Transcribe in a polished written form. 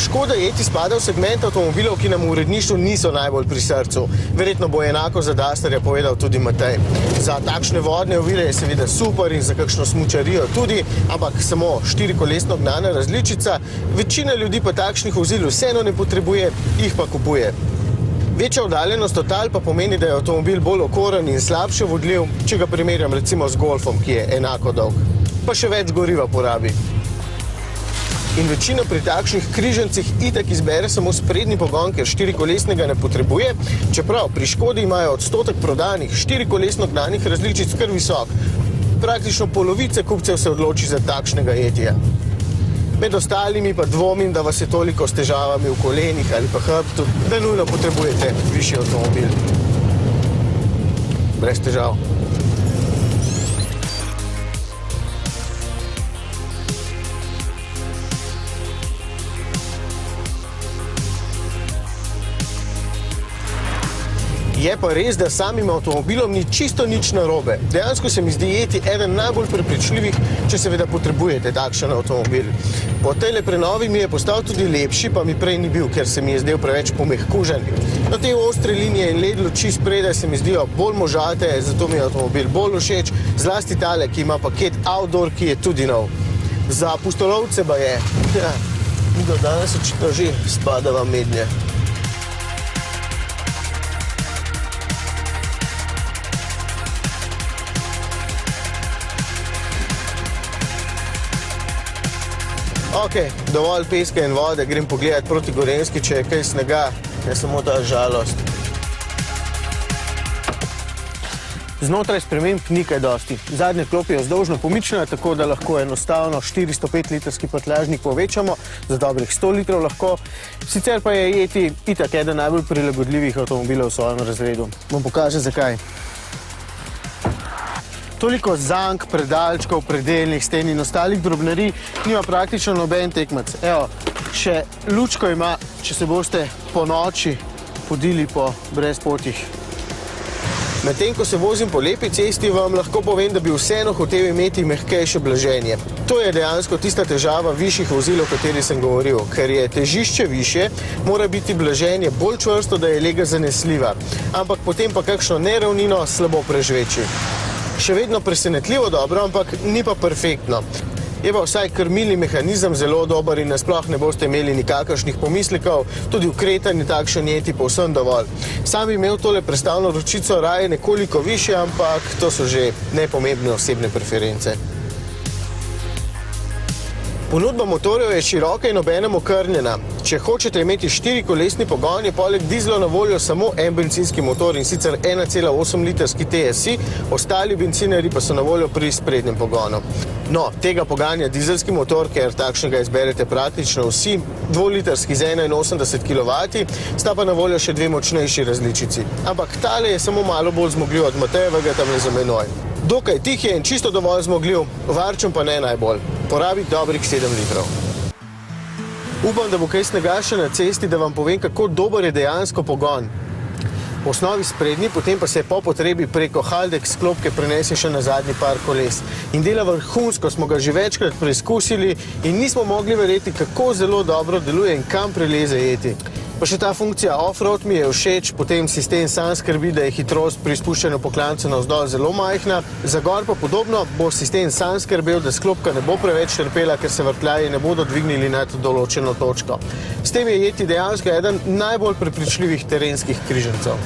Škoda Yeti spada v segment avtomobilov, ki nam v uredništvu niso najbolj pri srcu. Verjetno bo enako za Dusterja povedal tudi Matej. Za takšne vodne ovire je seveda super in za kakšno smučarijo tudi, ampak samo štirikolesno gnana različica. Večina ljudi pa takšnih vozil vseeno ne potrebuje, jih pa kupuje. Večja oddaljenost od tal pa pomeni, da je avtomobil bolj okoren in slabše vodljiv, če ga primerjam recimo z Golfom, ki je enako dolg. Pa še več goriva porabi. In večina pri takšnih križancih itak izbere samo sprednji pogon, ker štirikolesnega ne potrebuje, čeprav pri Škodi imajo odstotek prodanih štirikolesno gnanih različic kar visok. Praktično polovica kupcev se odloči za takšnega Yetija. Med ostalimi pa dvomim, da vas je toliko s težavami v kolenih ali pa hrbtu, da nujno potrebujete višji avtomobil. Brez težav. Je pa res, da samim avtomobilom ni čisto nič narobe. Dejansko se mi zdi Yeti eden najbolj prepričljivih, če seveda potrebujete takšen avtomobil. Po tejle prenovi mi je postal tudi lepši, pa mi prej ni bil, ker se mi je zdel preveč pomehkužen. No, te ostre linije in led luči spredaj se mi zdijo bolj možate, zato mi je avtomobil bolj všeč, zlasti tale, ki ima paket Outdoor, ki je tudi nov. Za pustolovce pa je. Ja, do danes očitno že spadava mednje. Ok, dovolj peska in vode, grem pogledat proti Gorenjski, če je kaj snega, je samo ta žalost. Znotraj sprememb ni kaj dosti. Zadnja klop je vzdolžno pomična, tako da lahko enostavno 405-litrski prtljažnik povečamo, za dobrih 100 litrov lahko. Sicer pa je Yeti itak eden najbolj prilagodljivih avtomobilov v svojem razredu. Bom pokažem zakaj. Toliko zank, predalčkov, predelnih sten in ostalih drobnarij nima praktično noben tekmec. Evo, še lučko ima, če se boste po noči podili po brezpotjih. Medtem, ko se vozim po lepi cesti, vam lahko povem, da bi vseeno hotel imeti mehkejše blaženje. To je dejansko tista težava višjih vozil, o kateri sem govoril. Ker je težišče višje, mora biti blaženje bolj čvrsto, da je lega zanesljiva. Ampak potem pa kakšno neravnino slabo prežveči. Še vedno presenetljivo dobro, ampak ni pa perfektno. Je pa vsaj krmilni mehanizem zelo dober in nasploh ne boste imeli nikakršnih pomislekov, tudi v kretanju takšen Yeti povsem dovolj. Sam bi imel tole prestavno ročico raje nekoliko višje, ampak to so že nepomembne osebne preference. Ponudba motorjev je široka in obenem okrnjena. Če hočete imeti štirikolesni pogon, je poleg dizla na voljo samo en bencinski motor in sicer 1,8-litrski TSI, ostali bencinarji pa so na voljo pri sprednjem pogonu. No, tega poganja dizelski motor, ker takšnega izberete praktično vsi, 2-litrski z 81 kW, sta pa na voljo še dve močnejši različici. Ampak tale je samo malo bolj zmogljiv od Matejevega tamle za menoj. Dokaj tih je in čisto dovolj zmogljiv, varčen pa ne najbolj. Porabi dobrih 7 litrov. Upam, da bo kaj snega še na cesti, da vam povem, kako dober je dejansko pogon. V osnovi sprednji, potem pa se po potrebi preko Haldex sklopke prenese še na zadnji par koles. In dela vrhunsko, smo ga že večkrat preizkusili in nismo mogli verjeti, kako zelo dobro deluje in kam preleze Yeti. Pa še ta funkcija off-road mi je všeč, potem sistem sam skrbi, da je hitrost pri spuščanju po klancu navzdol zelo majhna. Za gor pa podobno bo sistem sam skrbel, da sklopka ne bo preveč trpela, ker se vrtljaji ne bodo dvignili nad določeno točko. S tem je Yeti dejansko eden najbolj prepričljivih terenskih križancev.